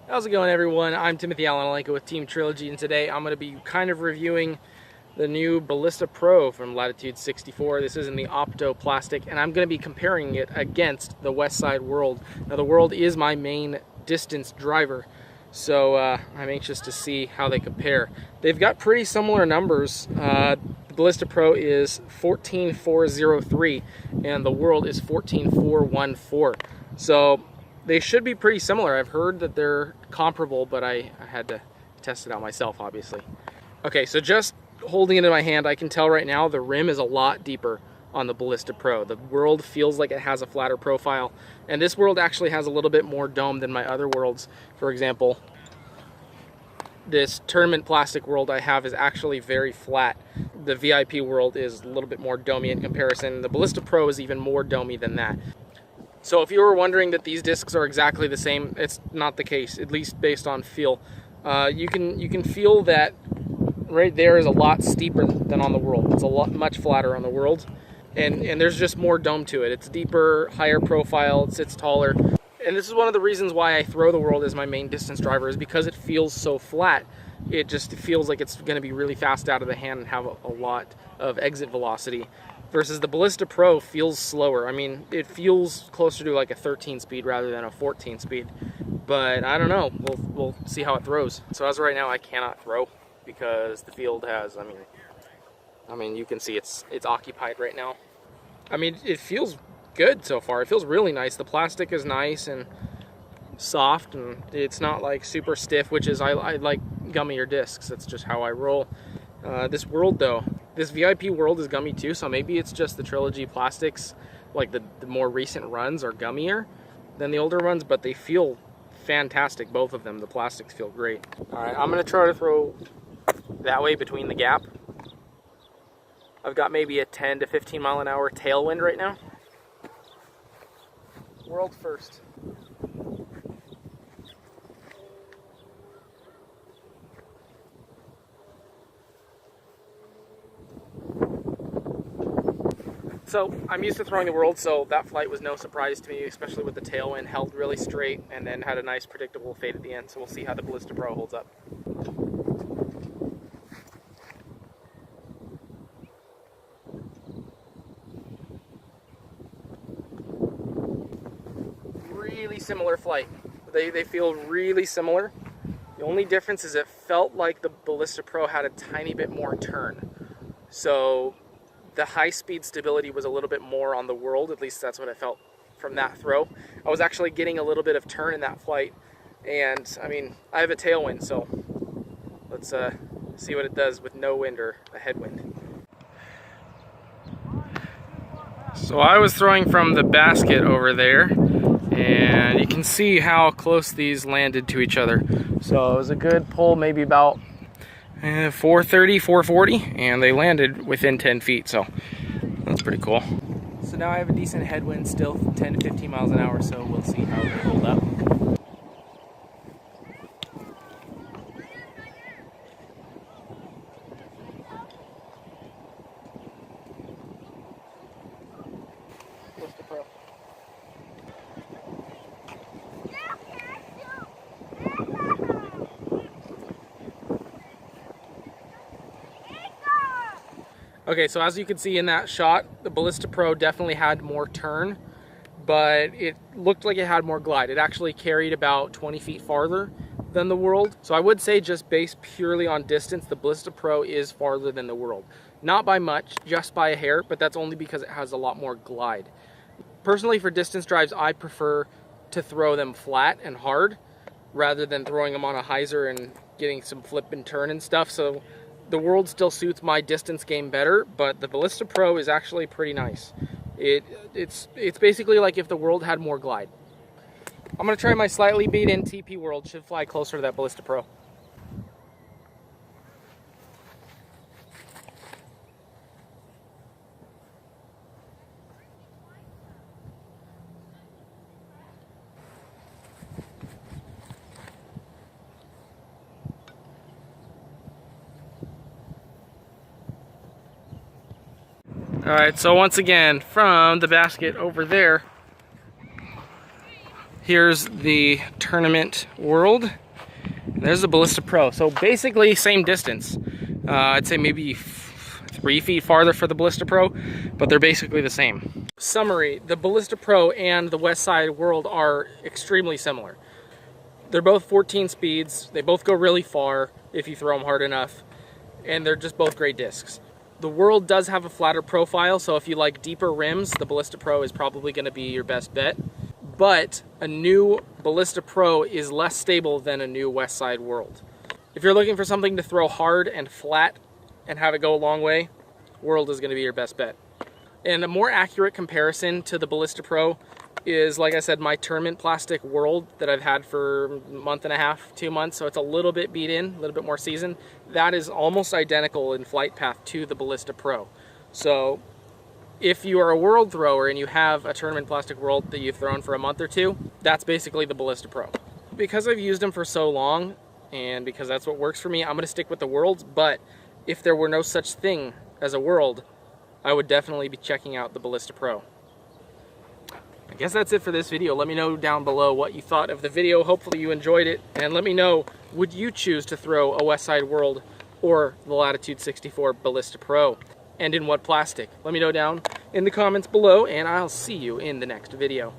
How's it going, everyone? I'm Timothy Allen Alenka with Team Trilogy, and today I'm going to be kind of reviewing the new Ballista Pro from Latitude 64. This is in the Opto plastic, and I'm going to be comparing it against the Westside World. Now, the World is my main distance driver, so I'm anxious to see how they compare. They've got pretty similar numbers. The Ballista Pro is 14,403, and the World is 14,414. So they should be pretty similar. I've heard that they're comparable, but I had to test it out myself, obviously. Okay, so just holding it in my hand, I can tell right now the rim is a lot deeper on the Ballista Pro. The World feels like it has a flatter profile, and this World actually has a little bit more dome than my other Worlds. For example, this tournament plastic World I have is actually very flat. The VIP World is a little bit more domey in comparison. The Ballista Pro is even more domey than that. So if you were wondering that these discs are exactly the same, it's not the case, at least based on feel. You can feel that right there is a lot steeper than on the World. It's a lot much flatter on the World, and there's just more dome to it. It's deeper, higher profile, it sits taller. And this is one of the reasons why I throw the World as my main distance driver, is because it feels so flat. It just feels like it's going to be really fast out of the hand and have a lot of exit velocity. Versus the Ballista Pro feels slower. I mean, it feels closer to like a 13 speed rather than a 14 speed. But I don't know. We'll see how it throws. So as of right now, I cannot throw because the field has, I mean, you can see it's occupied right now. I mean, it feels good so far. It feels really nice. The plastic is nice and soft, and it's not like super stiff, which is, I like gummier discs. That's just how I roll. This World though, this VIP World is gummy too, so maybe it's just the Trilogy plastics, like the more recent runs are gummier than the older ones, but they feel fantastic, both of them. The plastics feel great. All right, I'm gonna try to throw that way between the gap. I've got maybe a 10 to 15 mile an hour tailwind right now. World first. So I'm used to throwing the World, so that flight was no surprise to me, especially with the tailwind held really straight and then had a nice predictable fade at the end. So we'll see how the Ballista Pro holds up. Really similar flight. They feel really similar. The only difference is it felt like the Ballista Pro had a tiny bit more turn. So the high-speed stability was a little bit more on the World, at least that's what I felt from that throw. I was actually getting a little bit of turn in that flight, and I mean, I have a tailwind, so let's see what it does with no wind or a headwind. So I was throwing from the basket over there, and you can see how close these landed to each other. So it was a good pull, maybe about 430, 440, and they landed within 10 feet, so that's pretty cool. So now I have a decent headwind, still 10 to 15 miles an hour, so we'll see how they hold up. Ballista Pro. Okay, so as you can see in that shot, the Ballista Pro definitely had more turn, but it looked like it had more glide. It actually carried about 20 feet farther than the World. So I would say, just based purely on distance, the Ballista Pro is farther than the World. Not by much, just by a hair, but that's only because it has a lot more glide. Personally, for distance drives, I prefer to throw them flat and hard rather than throwing them on a hyzer and getting some flip and turn and stuff. So the World still suits my distance game better, but the Ballista Pro is actually pretty nice. It's basically like if the World had more glide. I'm going to try my slightly beat in TP World. Should fly closer to that Ballista Pro. Alright, so once again, from the basket over there, Here's the Tournament World. And there's the Ballista Pro. So basically same distance. I'd say maybe 3 feet farther for the Ballista Pro, but they're basically the same. Summary, the Ballista Pro and the Westside World are extremely similar. They're both 14 speeds. They both go really far if you throw them hard enough, and they're just both great discs. The World does have a flatter profile, so if you like deeper rims, the Ballista Pro is probably going to be your best bet. But a new Ballista Pro is less stable than a new Westside World. If you're looking for something to throw hard and flat and have it go a long way, World is going to be your best bet. And a more accurate comparison to the Ballista Pro is, like I said, my tournament plastic World that I've had for a month and a half, 2 months, so it's a little bit beat in, a little bit more seasoned. That is almost identical in flight path to the Ballista Pro. So if you are a World thrower and you have a tournament plastic World that you've thrown for a month or two, that's basically the Ballista Pro. Because I've used them for so long, and because that's what works for me, I'm going to stick with the Worlds, but if there were no such thing as a World, I would definitely be checking out the Ballista Pro. I guess that's it for this video. Let me know down below what you thought of the video. Hopefully you enjoyed it, and let me know, would you choose to throw a Westside World or the Latitude 64 Ballista Pro? And in what plastic? Let me know down in the comments below, and I'll see you in the next video.